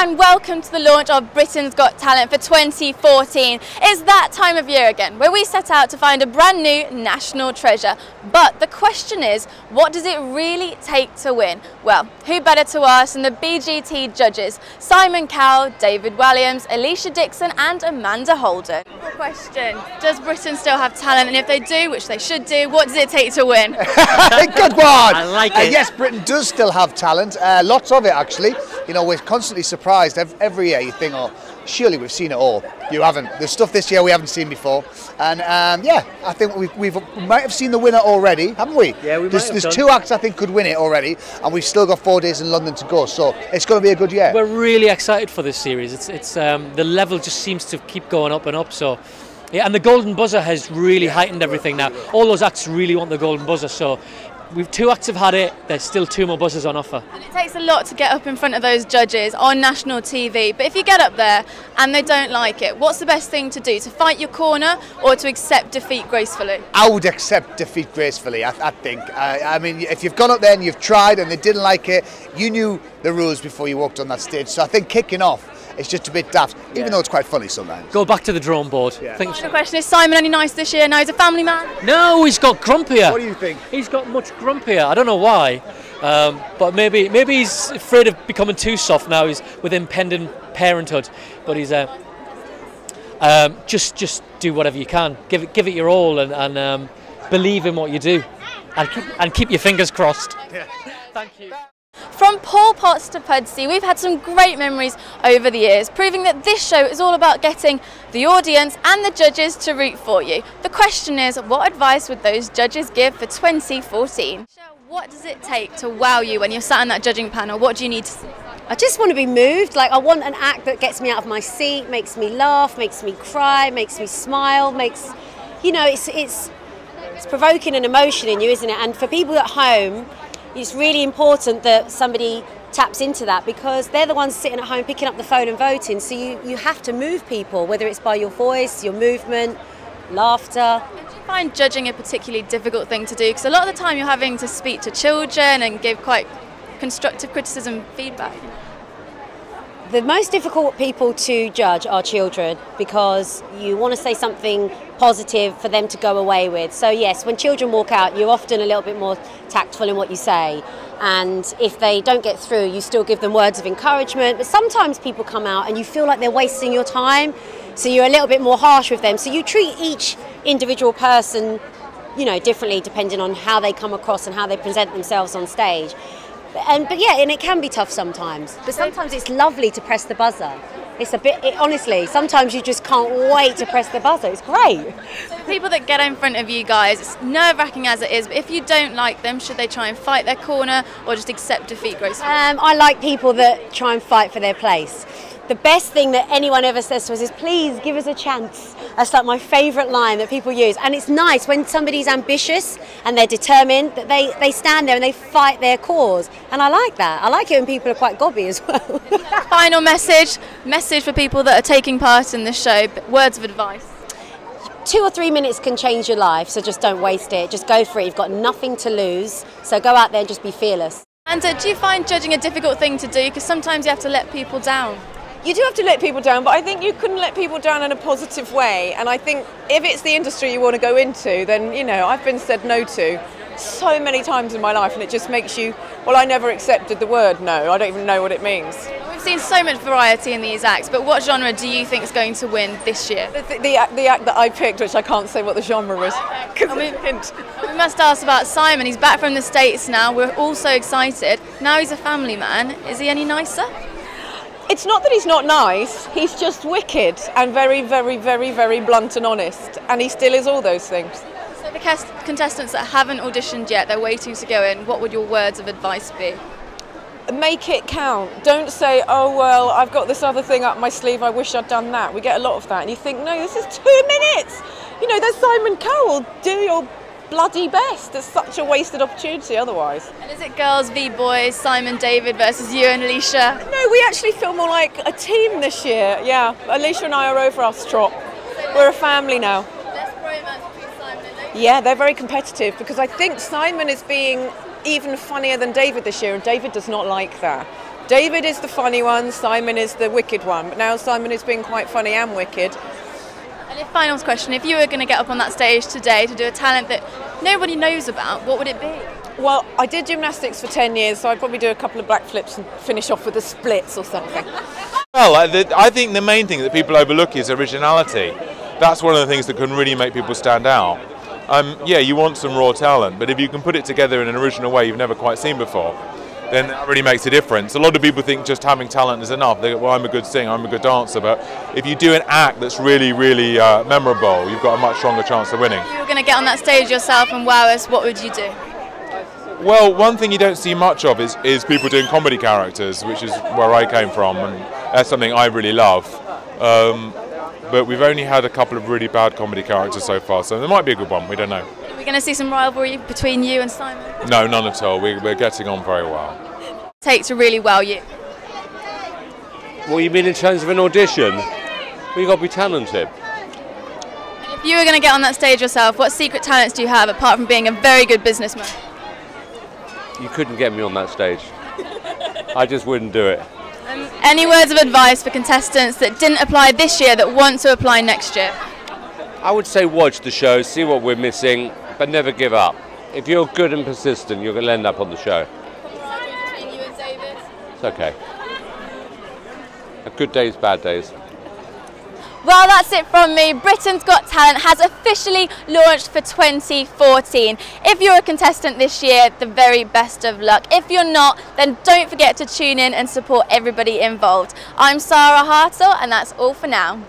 and welcome to the launch of Britain's Got Talent for 2014. It's that time of year again where we set out to find a brand new national treasure. But the question is, what does it really take to win? Well, who better to ask than the BGT judges, Simon Cowell, David Williams, Alicia Dixon and Amanda Holden. Question, does Britain still have talent, and if they do, which they should do, what does it take to win? Good one! I like it. Yes, Britain does still have talent, lots of it actually. You know, we're constantly surprised every year. You think, oh, surely we've seen it all. You haven't. There's stuff this year we haven't seen before, and yeah, I think we might have seen the winner already, haven't we? Yeah, we might have There's done. two acts I think could win it already, and we've still got 4 days in London to go, so it's going to be a good year. We're really excited for this series. It's the level just seems to keep going up and up. So, yeah, and the golden buzzer has really heightened everything now. All those acts really want the golden buzzer. So, we've 2 acts have had it. There's still 2 more buzzers on offer. And it takes a lot to get up in front of those judges on national TV, but if you get up there and they don't like it, what's the best thing to do? To fight your corner or to accept defeat gracefully? I would accept defeat gracefully, I think. I mean, if you've gone up there and you've tried and they didn't like it, you knew the rules before you walked on that stage. So I think kicking off is just a bit daft, even though it's quite funny sometimes. Go back to the drawing board. Yeah. The question is, Simon any nice this year? Now he's a family man? No, he's got grumpier. What do you think? He's got much grumpier. I don't know why, but maybe he's afraid of becoming too soft now. He's with impending parenthood, but he's just do whatever you can. Give it your all, and believe in what you do, and keep your fingers crossed. Yeah. Thank you. From Paul Potts to Pudsey, we've had some great memories over the years, proving that this show is all about getting the audience and the judges to root for you. The question is, what advice would those judges give for 2014? What does it take to wow you when you're sat in that judging panel? What do you need to see? I just want to be moved. Like, I want an act that gets me out of my seat, makes me laugh, makes me cry, makes me smile, it's provoking an emotion in you, isn't it? And for people at home, it's really important that somebody taps into that, because they're the ones sitting at home picking up the phone and voting. So you have to move people, whether it's by your voice, your movement, laughter. Do you find judging a particularly difficult thing to do? Because a lot of the time you're having to speak to children and give quite constructive criticism feedback. The most difficult people to judge are children, because you want to say something positive for them to go away with. So yes, when children walk out, you're often a little bit more tactful in what you say. And if they don't get through, you still give them words of encouragement. But sometimes people come out and you feel like they're wasting your time, so you're a little bit more harsh with them. So you treat each individual person, differently depending on how they come across and how they present themselves on stage. But it can be tough sometimes. But sometimes it's lovely to press the buzzer. Honestly, sometimes you just can't wait to press the buzzer. It's great. So the people that get in front of you guys, it's nerve-wracking as it is, but if you don't like them, should they try and fight their corner or just accept defeat gracefully? I like people that try and fight for their place. The best thing that anyone ever says to us is, please give us a chance. That's like my favourite line that people use. And it's nice when somebody's ambitious and they're determined, that they stand there and they fight their cause. And I like that. I like it when people are quite gobby as well. Final message for people that are taking part in this show, words of advice. 2 or 3 minutes can change your life, so just don't waste it. Just go for it. You've got nothing to lose. So go out there and just be fearless. And do you find judging a difficult thing to do? Because sometimes you have to let people down. You do have to let people down, but I think you can let people down in a positive way. And I think if it's the industry you want to go into, then, I've been said no to so many times in my life, and it just makes you, well, I never accepted the word no. I don't even know what it means. We've seen so much variety in these acts, but what genre do you think is going to win this year? The act that I picked, which I can't say what the genre is, because it's a hint. We must ask about Simon. He's back from the States now. We're all so excited. Now he's a family man. Is he any nicer? It's not that he's not nice, he's just wicked and very, very, very, very blunt and honest, and he still is all those things. So the contestants that haven't auditioned yet, they're waiting to go in, what would your words of advice be? Make it count. Don't say, oh well, I've got this other thing up my sleeve, I wish I'd done that. We get a lot of that, and you think, no, this is 2 minutes! There's Simon Cowell, do your bloody best. It's such a wasted opportunity otherwise. And is it girls v boys, Simon, David versus you and Alicia? No, we actually feel more like a team this year. Yeah, Alicia and I are over our strop. We're a family now. Less bromance between Simon and Alicia. Yeah, they're very competitive, because I think Simon is being even funnier than David this year, and David does not like that. David is the funny one, Simon is the wicked one, but now Simon is being quite funny and wicked. And a final question, if you were going to get up on that stage today to do a talent that nobody knows about, what would it be? Well, I did gymnastics for 10 years, so I'd probably do a couple of black flips and finish off with the splits or something. Well, I think the main thing that people overlook is originality. That's one of the things that can really make people stand out. Yeah, you want some raw talent, but if you can put it together in an original way you've never quite seen before, then that really makes a difference. A lot of people think just having talent is enough. They go, well, I'm a good singer, I'm a good dancer, but if you do an act that's really, really memorable, you've got a much stronger chance of winning. If you were going to get on that stage yourself and wow us, what would you do? Well, one thing you don't see much of is people doing comedy characters, which is where I came from, and that's something I really love. But we've only had a couple of really bad comedy characters so far, so there might be a good one, we don't know. Are we going to see some rivalry between you and Simon? No, none at all. We're getting on very well. Take to really wow you? What you mean in terms of an audition? Well, you've got to be talented. And if you were going to get on that stage yourself, what secret talents do you have apart from being a very good businessman? You couldn't get me on that stage. I just wouldn't do it. Any words of advice for contestants that didn't apply this year that want to apply next year? I would say watch the show, see what we're missing, but never give up. If you're good and persistent, you're going to end up on the show. Between you and David? It's okay. Good days, bad days. Well, that's it from me. Britain's Got Talent has officially launched for 2014. If you're a contestant this year, the very best of luck. If you're not, then don't forget to tune in and support everybody involved. I'm Sara Hartill, and that's all for now.